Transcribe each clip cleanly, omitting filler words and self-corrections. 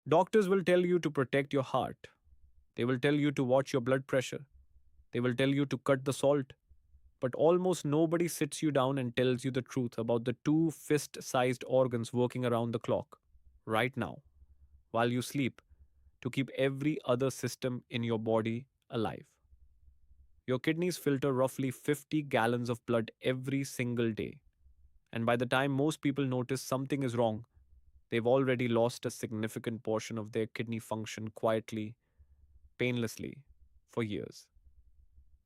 Doctors will tell you to protect your heart. They will tell you to watch your blood pressure. They will tell you to cut the salt. But almost nobody sits you down and tells you the truth about the two fist sized organs working around the clock, right now, while you sleep, to keep every other system in your body alive. Your kidneys filter roughly 50 gallons of blood every single day. And by the time most people notice something is wrong, they've already lost a significant portion of their kidney function quietly, painlessly, for years.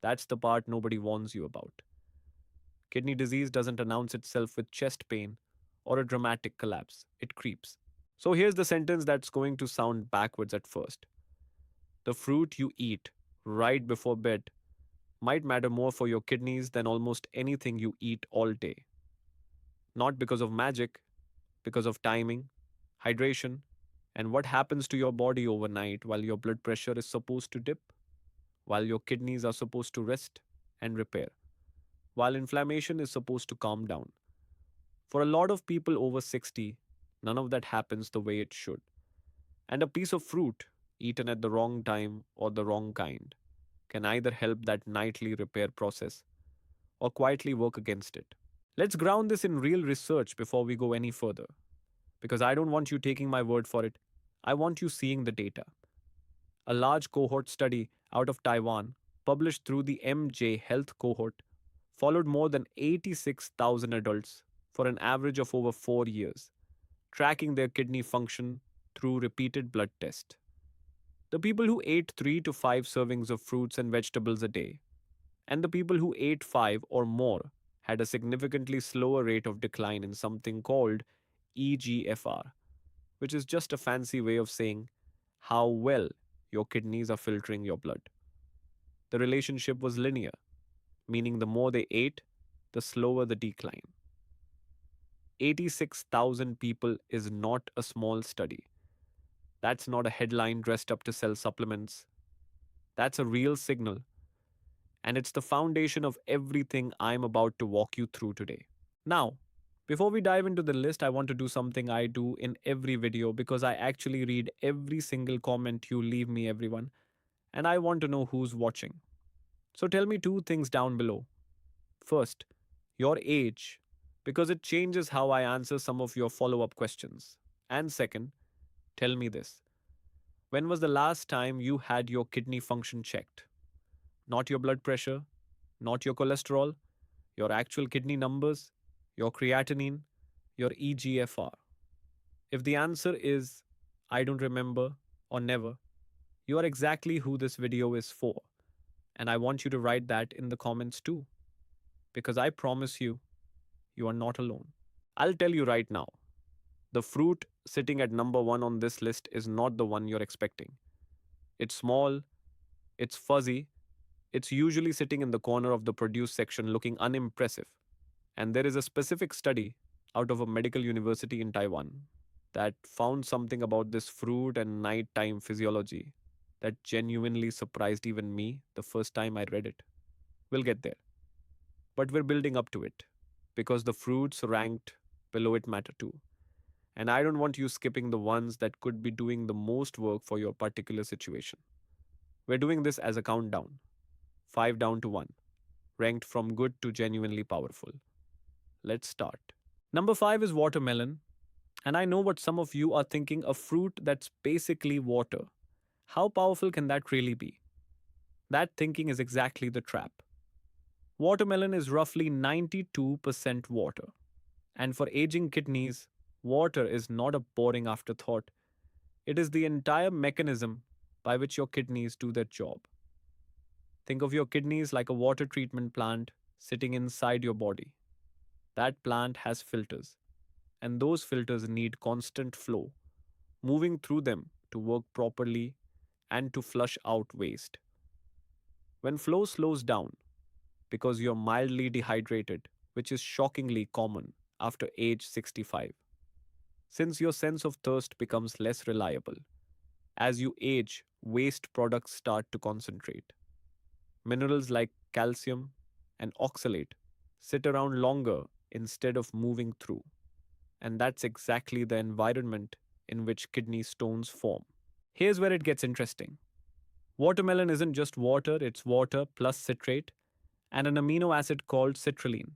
That's the part nobody warns you about. Kidney disease doesn't announce itself with chest pain or a dramatic collapse, it creeps. So here's the sentence that's going to sound backwards at first. The fruit you eat right before bed might matter more for your kidneys than almost anything you eat all day. Not because of magic, because of timing, hydration, and what happens to your body overnight while your blood pressure is supposed to dip, while your kidneys are supposed to rest and repair, while inflammation is supposed to calm down. For a lot of people over 60, none of that happens the way it should. And a piece of fruit, eaten at the wrong time or the wrong kind, can either help that nightly repair process or quietly work against it. Let's ground this in real research before we go any further, because I don't want you taking my word for it. I want you seeing the data. A large cohort study out of Taiwan, published through the MJ Health cohort, followed more than 86,000 adults for an average of over 4 years, tracking their kidney function through repeated blood tests. The people who ate 3 to 5 servings of fruits and vegetables a day, and the people who ate 5 or more, had a significantly slower rate of decline in something called EGFR, which is just a fancy way of saying how well your kidneys are filtering your blood. The relationship was linear, meaning the more they ate, the slower the decline. 86,000 people is not a small study. That's not a headline dressed up to sell supplements. That's a real signal, and it's the foundation of everything I'm about to walk you through today. Now, before we dive into the list, I want to do something I do in every video because I actually read every single comment you leave me, everyone, and I want to know who's watching. So tell me two things down below. First, your age, because it changes how I answer some of your follow up questions. And second, tell me this. When was the last time you had your kidney function checked? Not your blood pressure, not your cholesterol, your actual kidney numbers, your creatinine, your EGFR. If the answer is I don't remember or never, you are exactly who this video is for. And I want you to write that in the comments too, because I promise you, you are not alone. I'll tell you right now, the fruit sitting at number one on this list is not the one you're expecting. It's small, it's fuzzy, it's usually sitting in the corner of the produce section looking unimpressive. And there is a specific study out of a medical university in Taiwan that found something about this fruit and nighttime physiology that genuinely surprised even me the first time I read it. We'll get there. But we're building up to it because the fruits ranked below it matter too. And I don't want you skipping the ones that could be doing the most work for your particular situation. We're doing this as a countdown, 5 down to 1, ranked from good to genuinely powerful. Let's start. Number 5 is watermelon. And I know what some of you are thinking, a fruit that's basically water. How powerful can that really be? That thinking is exactly the trap. Watermelon is roughly 92% water. And for aging kidneys, water is not a boring afterthought. It is the entire mechanism by which your kidneys do their job. Think of your kidneys like a water treatment plant sitting inside your body. That plant has filters, and those filters need constant flow, moving through them to work properly and to flush out waste. When flow slows down, because you're mildly dehydrated, which is shockingly common after age 65, since your sense of thirst becomes less reliable, as you age, waste products start to concentrate. Minerals like calcium and oxalate sit around longer instead of moving through. And that's exactly the environment in which kidney stones form. Here's where it gets interesting. Watermelon isn't just water, it's water plus citrate and an amino acid called citrulline.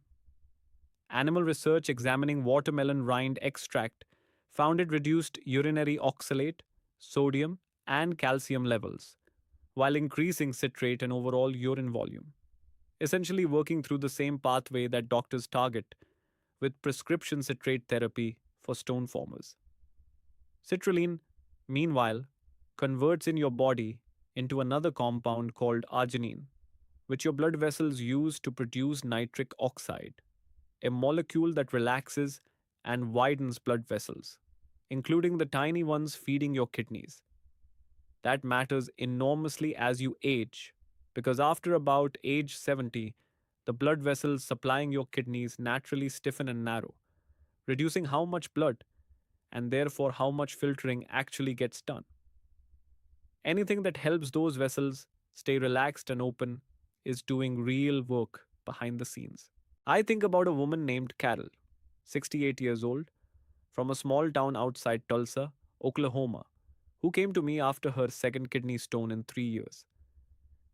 Animal research examining watermelon rind extract found it reduced urinary oxalate, sodium, and calcium levels, while increasing citrate and overall urine volume, essentially working through the same pathway that doctors target with prescription citrate therapy for stone formers. Citrulline, meanwhile, converts in your body into another compound called arginine, which your blood vessels use to produce nitric oxide, a molecule that relaxes and widens blood vessels, including the tiny ones feeding your kidneys. That matters enormously as you age, because after about age 70, the blood vessels supplying your kidneys naturally stiffen and narrow, reducing how much blood and therefore how much filtering actually gets done. Anything that helps those vessels stay relaxed and open is doing real work behind the scenes. I think about a woman named Carol, 68 years old, from a small town outside Tulsa, Oklahoma, who came to me after her second kidney stone in 3 years.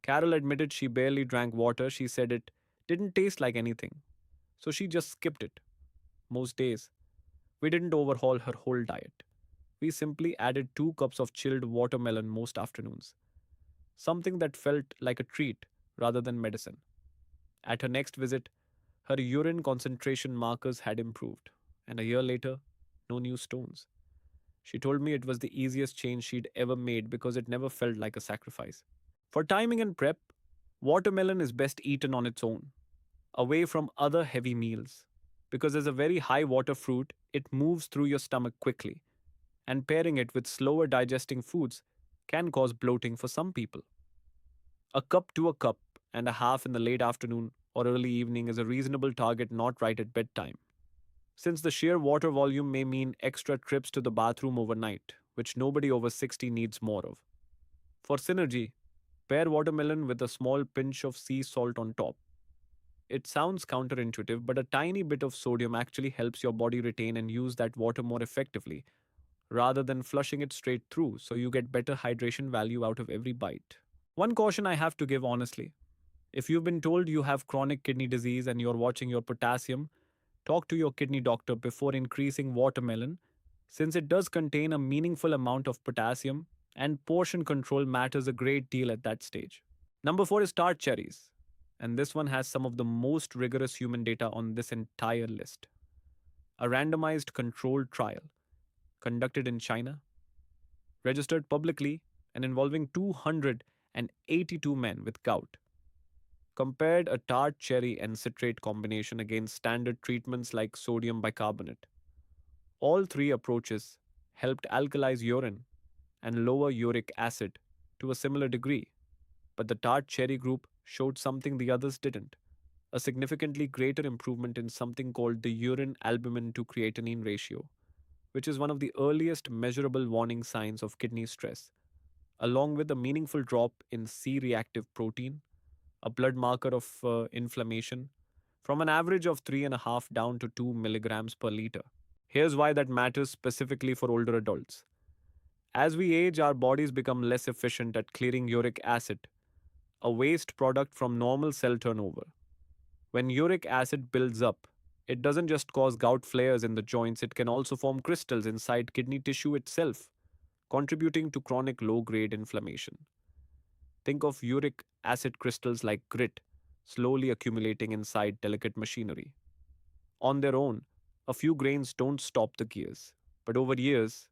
Carol admitted she barely drank water. She said it didn't taste like anything, so she just skipped it. Most days, we didn't overhaul her whole diet. We simply added 2 cups of chilled watermelon most afternoons, something that felt like a treat rather than medicine. At her next visit, her urine concentration markers had improved, and a year later, no new stones. She told me it was the easiest change she'd ever made because it never felt like a sacrifice. For timing and prep, watermelon is best eaten on its own, away from other heavy meals. Because as a very high water fruit, it moves through your stomach quickly, and pairing it with slower digesting foods can cause bloating for some people. A cup to a cup and a half in the late afternoon or early evening is a reasonable target, not right at bedtime, since the sheer water volume may mean extra trips to the bathroom overnight, which nobody over 60 needs more of. For synergy, pair watermelon with a small pinch of sea salt on top. It sounds counterintuitive, but a tiny bit of sodium actually helps your body retain and use that water more effectively, rather than flushing it straight through, so you get better hydration value out of every bite. One caution I have to give honestly: if you've been told you have chronic kidney disease and you're watching your potassium, talk to your kidney doctor before increasing watermelon, since it does contain a meaningful amount of potassium and portion control matters a great deal at that stage. Number 4 is tart cherries, and this one has some of the most rigorous human data on this entire list. A randomized controlled trial conducted in China, registered publicly, and involving 282 men with gout, compared a tart cherry and citrate combination against standard treatments like sodium bicarbonate. All three approaches helped alkalize urine and lower uric acid to a similar degree, but the tart cherry group showed something the others didn't: a significantly greater improvement in something called the urine albumin to creatinine ratio, which is one of the earliest measurable warning signs of kidney stress, along with a meaningful drop in C reactive protein, a blood marker of inflammation, from an average of 3.5 down to 2 milligrams per liter. Here's why that matters specifically for older adults. As we age, our bodies become less efficient at clearing uric acid, a waste product from normal cell turnover. When uric acid builds up, it doesn't just cause gout flares in the joints, it can also form crystals inside kidney tissue itself, contributing to chronic low grade inflammation. Think of uric acid crystals like grit, slowly accumulating inside delicate machinery. On their own, a few grains don't stop the gears, but over years,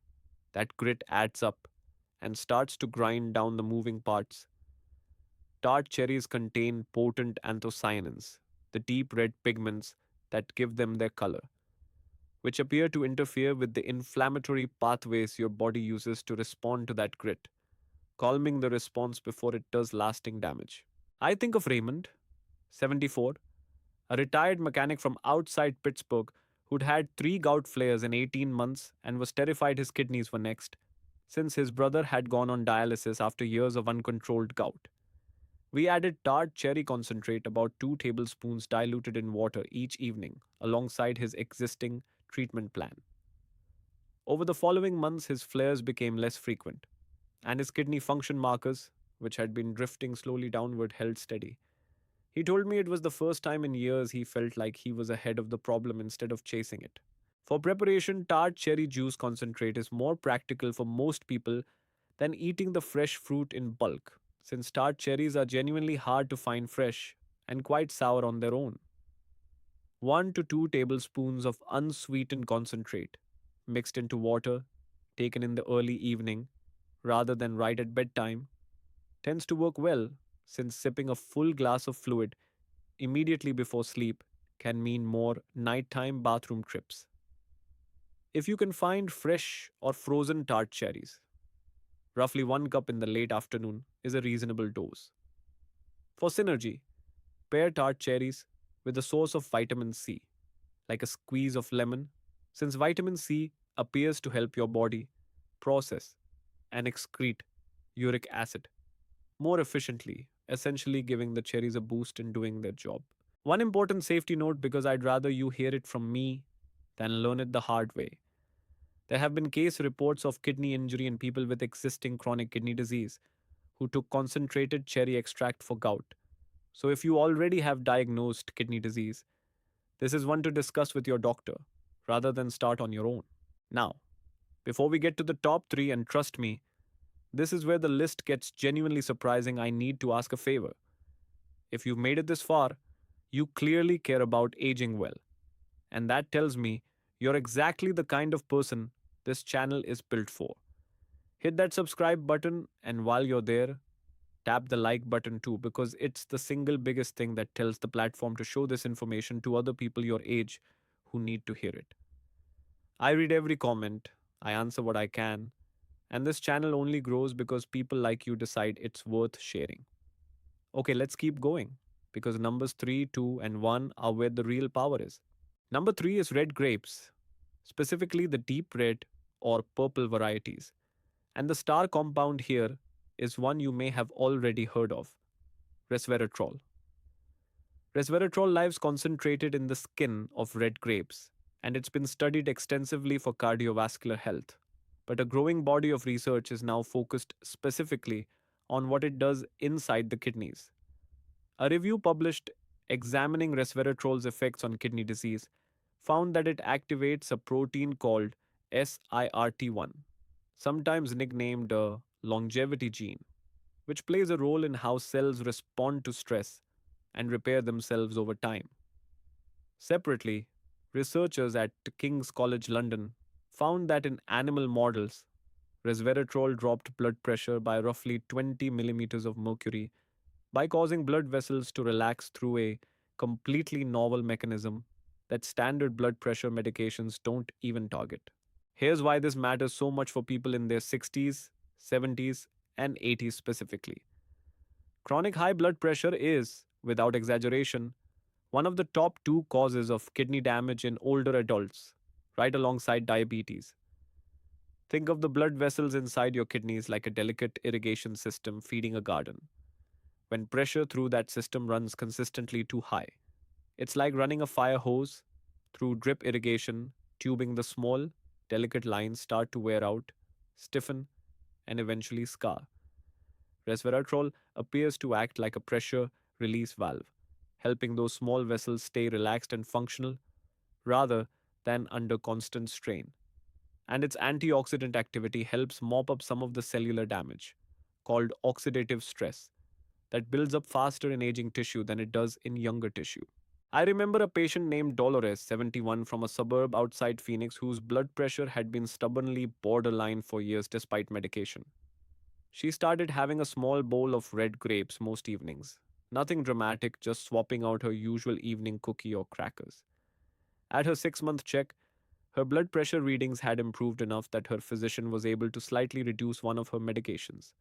that grit adds up and starts to grind down the moving parts. Tart cherries contain potent anthocyanins, the deep red pigments that give them their color, which appear to interfere with the inflammatory pathways your body uses to respond to that grit, calming the response before it does lasting damage. I think of Raymond, 74, a retired mechanic from outside Pittsburgh who'd had 3 gout flares in 18 months and was terrified his kidneys were next, since his brother had gone on dialysis after years of uncontrolled gout. We added tart cherry concentrate, about 2 tablespoons diluted in water each evening, alongside his existing treatment plan. Over the following months, his flares became less frequent, and his kidney function markers, which had been drifting slowly downward, held steady. He told me it was the first time in years he felt like he was ahead of the problem instead of chasing it. For preparation, tart cherry juice concentrate is more practical for most people than eating the fresh fruit in bulk, since tart cherries are genuinely hard to find fresh and quite sour on their own. 1 to 2 tablespoons of unsweetened concentrate, mixed into water, taken in the early evening rather than right at bedtime, tends to work well, since sipping a full glass of fluid immediately before sleep can mean more nighttime bathroom trips. If you can find fresh or frozen tart cherries, roughly 1 cup in the late afternoon is a reasonable dose. For synergy, pair tart cherries with a source of vitamin C, like a squeeze of lemon, since vitamin C appears to help your body process and excrete uric acid more efficiently, essentially giving the cherries a boost in doing their job. One important safety note, because I'd rather you hear it from me than learn it the hard way. There have been case reports of kidney injury in people with existing chronic kidney disease who took concentrated cherry extract for gout. So, if you already have diagnosed kidney disease, this is one to discuss with your doctor rather than start on your own. Now, before we get to the top three, and trust me, this is where the list gets genuinely surprising, I need to ask a favor. If you've made it this far, you clearly care about aging well. And that tells me you're exactly the kind of person this channel is built for. Hit that subscribe button, and while you're there, tap the like button too, because it's the single biggest thing that tells the platform to show this information to other people your age who need to hear it. I read every comment, I answer what I can, and this channel only grows because people like you decide it's worth sharing. Okay, let's keep going, because numbers 3, 2, and 1 are where the real power is. Number 3 is red grapes, specifically the deep red or purple varieties. And the star compound here is one you may have already heard of: resveratrol. Resveratrol lies concentrated in the skin of red grapes, and it's been studied extensively for cardiovascular health. But a growing body of research is now focused specifically on what it does inside the kidneys. A review published examining resveratrol's effects on kidney disease found that it activates a protein called SIRT1, sometimes nicknamed a longevity gene, which plays a role in how cells respond to stress and repair themselves over time. Separately, researchers at King's College London found that in animal models, resveratrol dropped blood pressure by roughly 20 millimeters of mercury by causing blood vessels to relax through a completely novel mechanism that standard blood pressure medications don't even target. Here's why this matters so much for people in their 60s, 70s, and 80s specifically. Chronic high blood pressure is, without exaggeration, one of the top two causes of kidney damage in older adults, right alongside diabetes. Think of the blood vessels inside your kidneys like a delicate irrigation system feeding a garden. When pressure through that system runs consistently too high, it's like running a fire hose through drip irrigation tubing. The small, delicate lines start to wear out, stiffen, and eventually scar. Resveratrol appears to act like a pressure release valve, helping those small vessels stay relaxed and functional rather than under constant strain. And its antioxidant activity helps mop up some of the cellular damage, called oxidative stress, that builds up faster in aging tissue than it does in younger tissue. I remember a patient named Dolores, 71, from a suburb outside Phoenix, whose blood pressure had been stubbornly borderline for years despite medication. She started having a small bowl of red grapes most evenings. Nothing dramatic, just swapping out her usual evening cookie or crackers. At her 6-month check, her blood pressure readings had improved enough that her physician was able to slightly reduce one of her medications.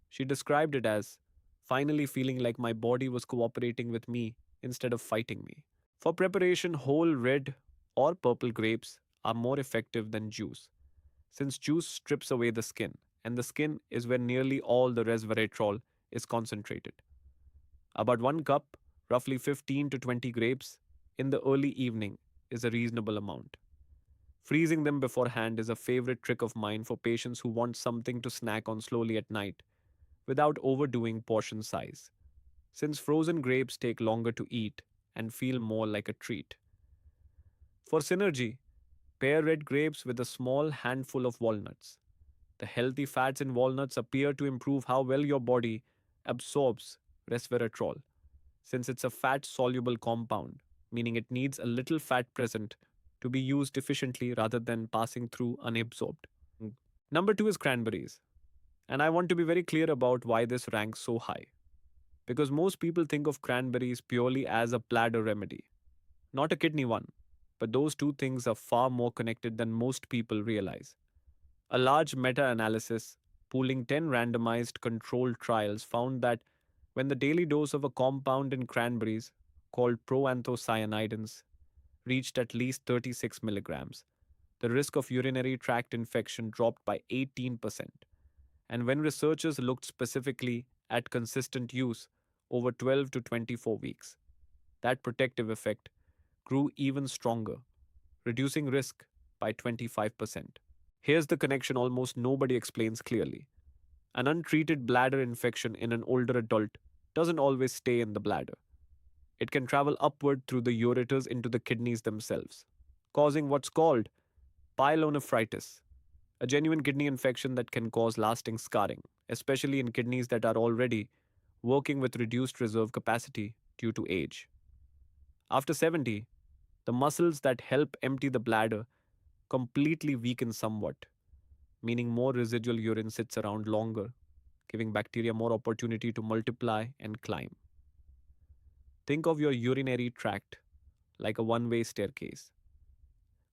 She described it as finally feeling like my body was cooperating with me instead of fighting me. For preparation, whole red or purple grapes are more effective than juice, since juice strips away the skin, and the skin is where nearly all the resveratrol is concentrated. About 1 cup, roughly 15 to 20 grapes, in the early evening is a reasonable amount. Freezing them beforehand is a favorite trick of mine for patients who want something to snack on slowly at night without overdoing portion size, since frozen grapes take longer to eat and feel more like a treat. For synergy, pair red grapes with a small handful of walnuts. The healthy fats in walnuts appear to improve how well your body absorbs resveratrol, since it's a fat soluble compound, meaning it needs a little fat present to be used efficiently rather than passing through unabsorbed. Number two is cranberries. And I want to be very clear about why this ranks so high. Because most people think of cranberries purely as a bladder remedy, not a kidney one. But those two things are far more connected than most people realize. A large meta analysis, pooling 10 randomized controlled trials, found that when the daily dose of a compound in cranberries, called proanthocyanidins, reached at least 36 milligrams, the risk of urinary tract infection dropped by 18%. And when researchers looked specifically at consistent use over 12 to 24 weeks, that protective effect grew even stronger, reducing risk by 25%. Here's the connection almost nobody explains clearly. An untreated bladder infection in an older adult doesn't always stay in the bladder. It can travel upward through the ureters into the kidneys themselves, causing what's called pyelonephritis, a genuine kidney infection that can cause lasting scarring, especially in kidneys that are already working with reduced reserve capacity due to age. After 70, the muscles that help empty the bladder completely weaken somewhat, meaning more residual urine sits around longer, giving bacteria more opportunity to multiply and climb. Think of your urinary tract like a one way staircase.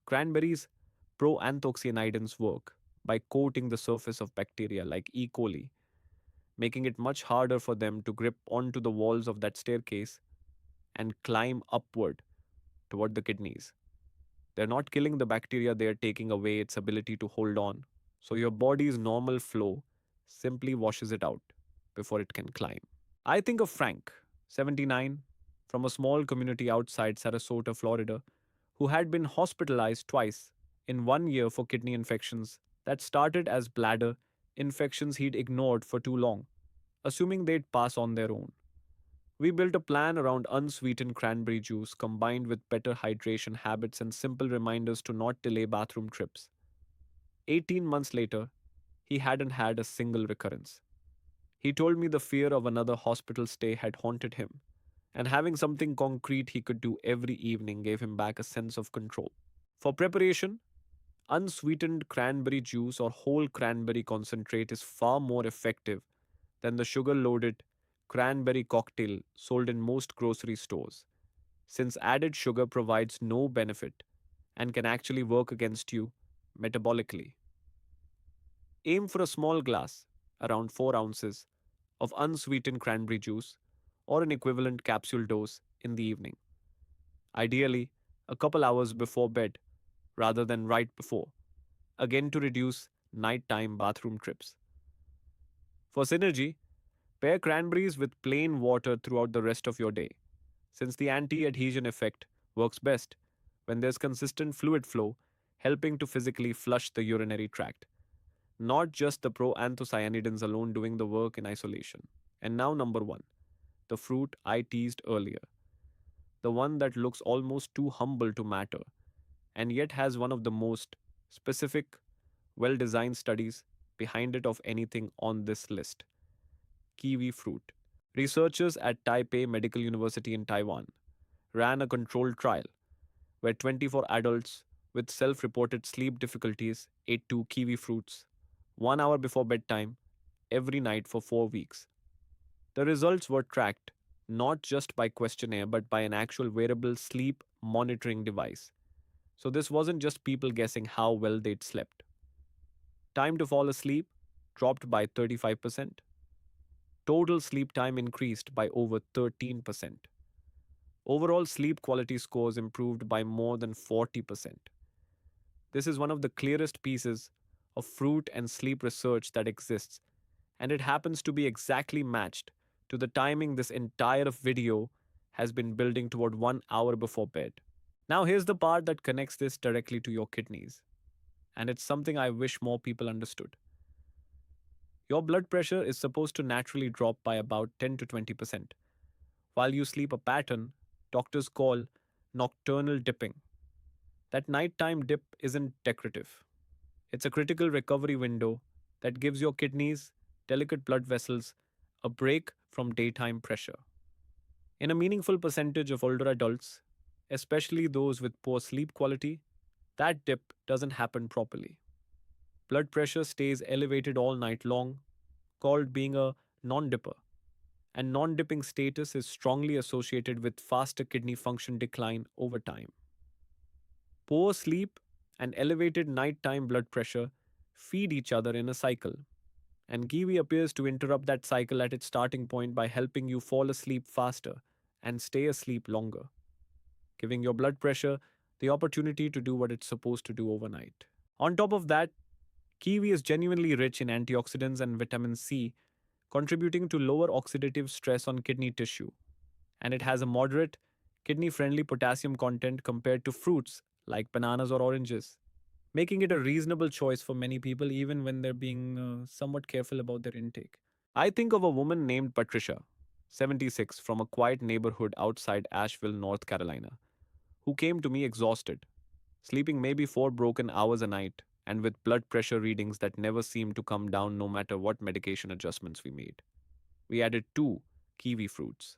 Cranberries' proanthocyanidins work by coating the surface of bacteria like E. coli, making it much harder for them to grip onto the walls of that staircase and climb upward toward the kidneys. They're not killing the bacteria, they are taking away its ability to hold on. So your body's normal flow simply washes it out before it can climb. I think of Frank, 79, from a small community outside Sarasota, Florida, who had been hospitalized twice in 1 year for kidney infections that started as bladder infections he'd ignored for too long, assuming they'd pass on their own. We built a plan around unsweetened cranberry juice combined with better hydration habits and simple reminders to not delay bathroom trips. 18 months later, he hadn't had a single recurrence. He told me the fear of another hospital stay had haunted him, and having something concrete he could do every evening gave him back a sense of control. For preparation, unsweetened cranberry juice or whole cranberry concentrate is far more effective than the sugar loaded cranberry cocktail sold in most grocery stores, since added sugar provides no benefit and can actually work against you metabolically. Aim for a small glass, around 4 ounces, of unsweetened cranberry juice or an equivalent capsule dose in the evening, ideally a couple hours before bed rather than right before, again to reduce nighttime bathroom trips. For synergy, pair cranberries with plain water throughout the rest of your day, since the anti adhesion effect works best when there's consistent fluid flow, helping to physically flush the urinary tract, not just the proanthocyanidins alone doing the work in isolation. And now, number one, the fruit I teased earlier, the one that looks almost too humble to matter, and yet has one of the most specific, well designed studies behind it of anything on this list: kiwi fruit. Researchers at Taipei Medical University in Taiwan ran a controlled trial where 24 adults with self reported sleep difficulties ate 2 kiwi fruits 1 hour before bedtime every night for 4 weeks. The results were tracked not just by questionnaire but by an actual wearable sleep monitoring device. So this wasn't just people guessing how well they'd slept. Time to fall asleep dropped by 35%. Total sleep time increased by over 13%. Overall sleep quality scores improved by more than 40%. This is one of the clearest pieces of fruit and sleep research that exists, and it happens to be exactly matched to the timing this entire video has been building toward 1 hour before bed. Now, here's the part that connects this directly to your kidneys, and it's something I wish more people understood. Your blood pressure is supposed to naturally drop by about 10 to 20% while you sleep, a pattern doctors call nocturnal dipping. That nighttime dip isn't decorative, it's a critical recovery window that gives your kidneys, delicate blood vessels, a break from daytime pressure. In a meaningful percentage of older adults, especially those with poor sleep quality, that dip doesn't happen properly. Blood pressure stays elevated all night long, called being a non dipper, and non dipping status is strongly associated with faster kidney function decline over time. Poor sleep and elevated nighttime blood pressure feed each other in a cycle, and Kiwi appears to interrupt that cycle at its starting point by helping you fall asleep faster and stay asleep longer, giving your blood pressure the opportunity to do what it's supposed to do overnight. On top of that, Kiwi is genuinely rich in antioxidants and vitamin C, contributing to lower oxidative stress on kidney tissue, and it has a moderate, kidney friendly potassium content compared to fruits like bananas or oranges, making it a reasonable choice for many people even when they're being somewhat careful about their intake. I think of a woman named Patricia, 76, from a quiet neighborhood outside Asheville, North Carolina, who came to me exhausted, sleeping maybe 4 broken hours a night, and with blood pressure readings that never seemed to come down no matter what medication adjustments we made. We added 2 kiwi fruits,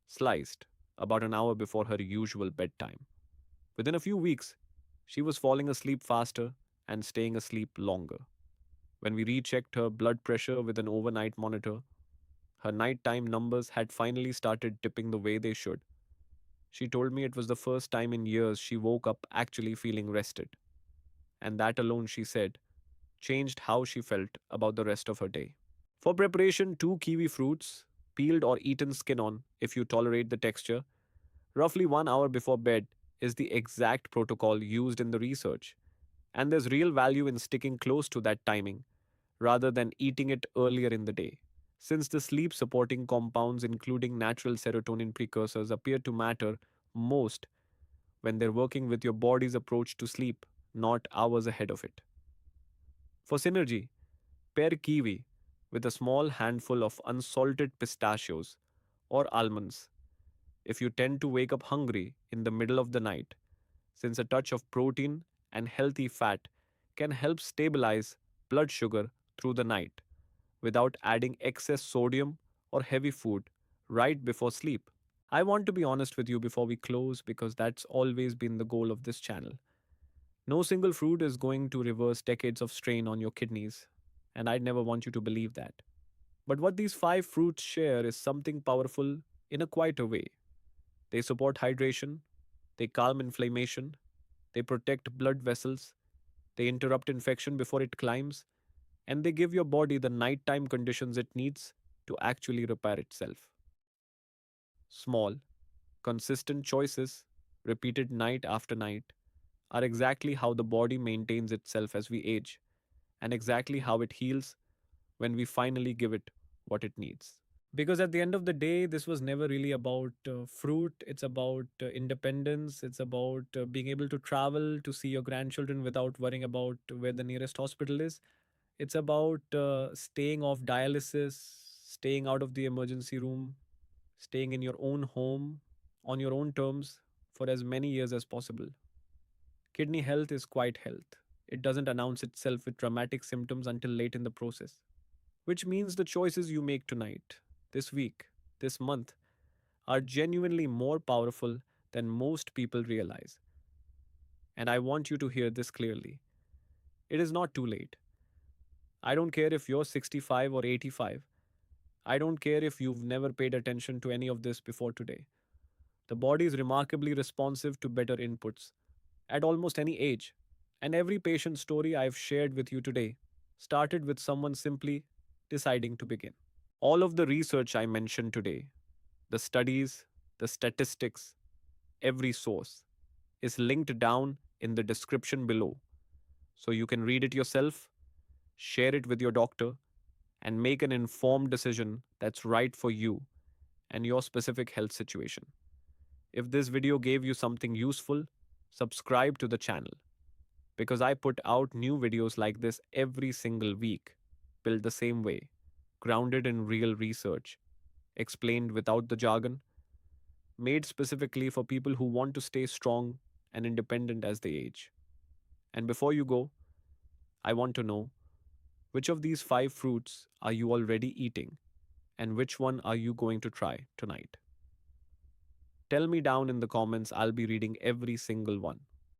sliced, about an hour before her usual bedtime. Within a few weeks, she was falling asleep faster and staying asleep longer. When we rechecked her blood pressure with an overnight monitor, her nighttime numbers had finally started dipping the way they should. She told me it was the first time in years she woke up actually feeling rested, and that alone, she said, changed how she felt about the rest of her day. For preparation, 2 kiwi fruits, peeled or eaten skin on if you tolerate the texture, roughly 1 hour before bed, is the exact protocol used in the research. And there's real value in sticking close to that timing rather than eating it earlier in the day, since the sleep supporting compounds, including natural serotonin precursors, appear to matter most when they're working with your body's approach to sleep, not hours ahead of it. For synergy, pair kiwi with a small handful of unsalted pistachios or almonds if you tend to wake up hungry in the middle of the night, since a touch of protein and healthy fat can help stabilize blood sugar through the night without adding excess sodium or heavy food right before sleep. I want to be honest with you before we close because that's always been the goal of this channel. No single fruit is going to reverse decades of strain on your kidneys, and I'd never want you to believe that. But what these 5 fruits share is something powerful in a quieter way. They support hydration, they calm inflammation, they protect blood vessels, they interrupt infection before it climbs, and they give your body the nighttime conditions it needs to actually repair itself. Small, consistent choices, repeated night after night, are exactly how the body maintains itself as we age, and exactly how it heals when we finally give it what it needs. Because at the end of the day, this was never really about fruit. It's about independence. It's about being able to travel to see your grandchildren without worrying about where the nearest hospital is. It's about staying off dialysis, staying out of the emergency room, staying in your own home on your own terms for as many years as possible. Kidney health is quite health. It doesn't announce itself with dramatic symptoms until late in the process, which means the choices you make tonight, this week, this month, are genuinely more powerful than most people realize. And I want you to hear this clearly. It is not too late. I don't care if you're 65 or 85. I don't care if you've never paid attention to any of this before today. The body is remarkably responsive to better inputs at almost any age. And every patient story I've shared with you today started with someone simply deciding to begin. All of the research I mentioned today, the studies, the statistics, every source, is linked down in the description below. So you can read it yourself, share it with your doctor, and make an informed decision that's right for you and your specific health situation. If this video gave you something useful, Subscribe to the channel because I put out new videos like this every single week, built the same way, grounded in real research, explained without the jargon, made specifically for people who want to stay strong and independent as they age. And before you go, I want to know, which of these five fruits are you already eating, and which one are you going to try tonight? Tell me down in the comments, I'll be reading every single one.